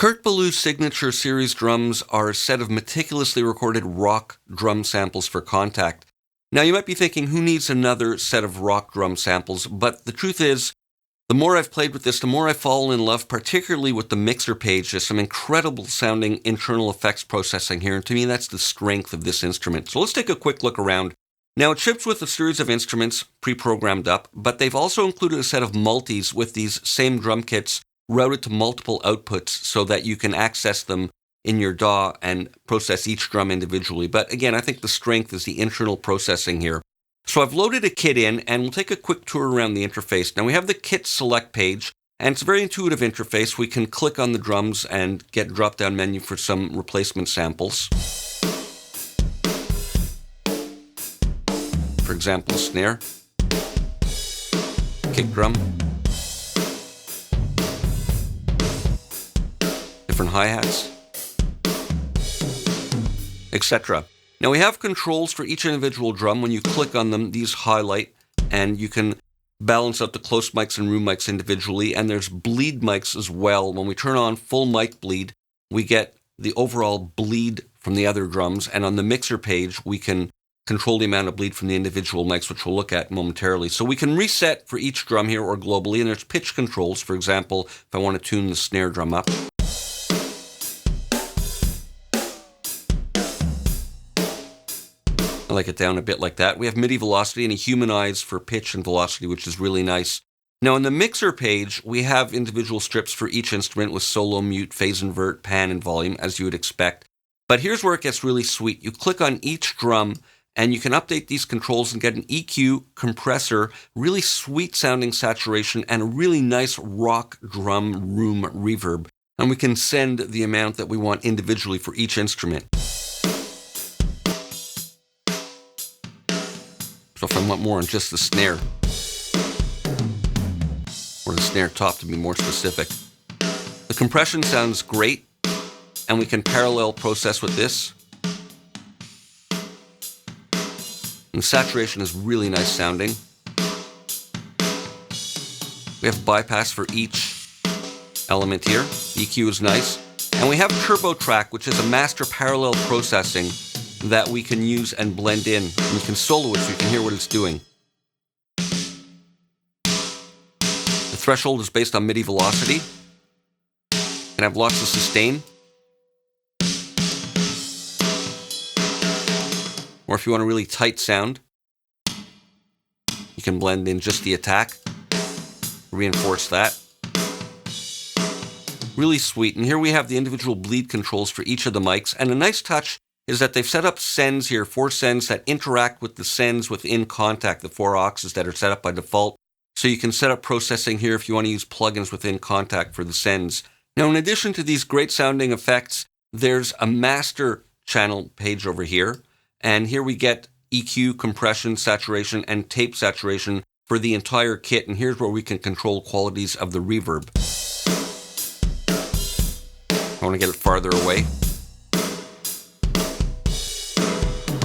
Kurt Ballou's signature series drums are a set of meticulously recorded rock drum samples for Kontakt. Now you might be thinking, who needs another set of rock drum samples? But the truth is, the more I've played with this, the more I've fallen in love, particularly with the mixer page. There's some incredible sounding internal effects processing here, and to me that's the strength of this instrument. So let's take a quick look around. Now it ships with a series of instruments pre-programmed up, but they've also included a set of multis with these same drum kits routed to multiple outputs so that you can access them in your DAW and process each drum individually. But again, I think the strength is the internal processing here. So I've loaded a kit in, and we'll take a quick tour around the interface. Now we have the kit select page, and it's a very intuitive interface. We can click on the drums and get a drop-down menu for some replacement samples. For example, snare, kick drum, different hi-hats, etc. Now we have controls for each individual drum. When you click on them, these highlight, and you can balance out the close mics and room mics individually, and there's bleed mics as well. When we turn on full mic bleed, we get the overall bleed from the other drums, and on the mixer page, we can control the amount of bleed from the individual mics, which we'll look at momentarily. So we can reset for each drum here or globally, and there's pitch controls. For example, if I want to tune the snare drum up. I like it down a bit like that. We have MIDI velocity and a human eyes for pitch and velocity, which is really nice. Now, on the mixer page, we have individual strips for each instrument with solo, mute, phase invert, pan, and volume, as you would expect. But here's where it gets really sweet. You click on each drum, and you can update these controls and get an EQ, compressor, really sweet sounding saturation, and a really nice rock drum room reverb. And we can send the amount that we want individually for each instrument. So if I want more on just the snare, or the snare top to be more specific. The compression sounds great, and we can parallel process with this. And the saturation is really nice sounding. We have bypass for each element here. EQ is nice. And we have Turbo Track, which is a master parallel processing that we can use and blend in. And you can solo it so you can hear what it's doing. The threshold is based on MIDI velocity. And have lots of sustain. Or if you want a really tight sound, you can blend in just the attack, reinforce that. Really sweet. And here we have the individual bleed controls for each of the mics. And a nice touch is that they've set up sends here, 4 sends that interact with the sends within Kontakt, the 4 auxes that are set up by default. So you can set up processing here if you want to use plugins within Kontakt for the sends. Now, in addition to these great sounding effects, there's a master channel page over here. And here we get EQ, compression, saturation, and tape saturation for the entire kit. And here's where we can control qualities of the reverb. I want to get it farther away.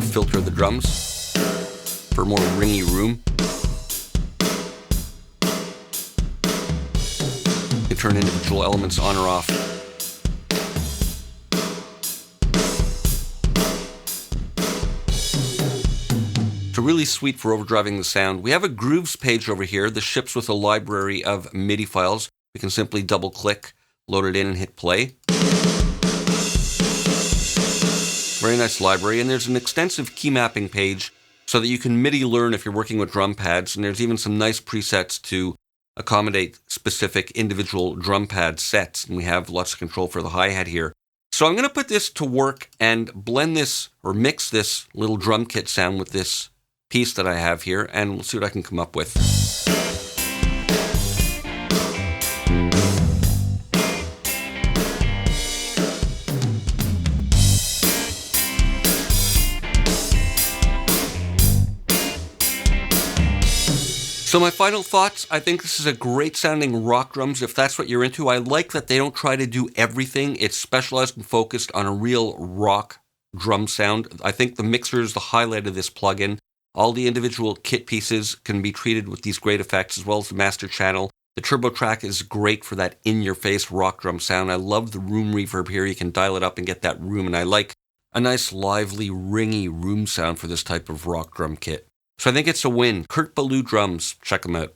Filter the drums for a more ringy room. You turn individual elements on or off. It's really sweet for overdriving the sound. We have a grooves page over here. This ships with a library of MIDI files. We can simply double click, load it in, and hit play. Very nice library, and there's an extensive key mapping page so that you can MIDI learn if you're working with drum pads, and there's even some nice presets to accommodate specific individual drum pad sets, and we have lots of control for the hi-hat here. So I'm going to put this to work and blend this or mix this little drum kit sound with this piece that I have here, and we'll see what I can come up with. So my final thoughts, I think this is a great sounding rock drums if that's what you're into. I like that they don't try to do everything. It's specialized and focused on a real rock drum sound. I think the mixer is the highlight of this plugin. All the individual kit pieces can be treated with these great effects, as well as the master channel. The turbo track is great for that in-your-face rock drum sound. I love the room reverb here. You can dial it up and get that room, and I like a nice, lively, ringy room sound for this type of rock drum kit. So I think it's a win. Kurt Ballou drums. Check them out.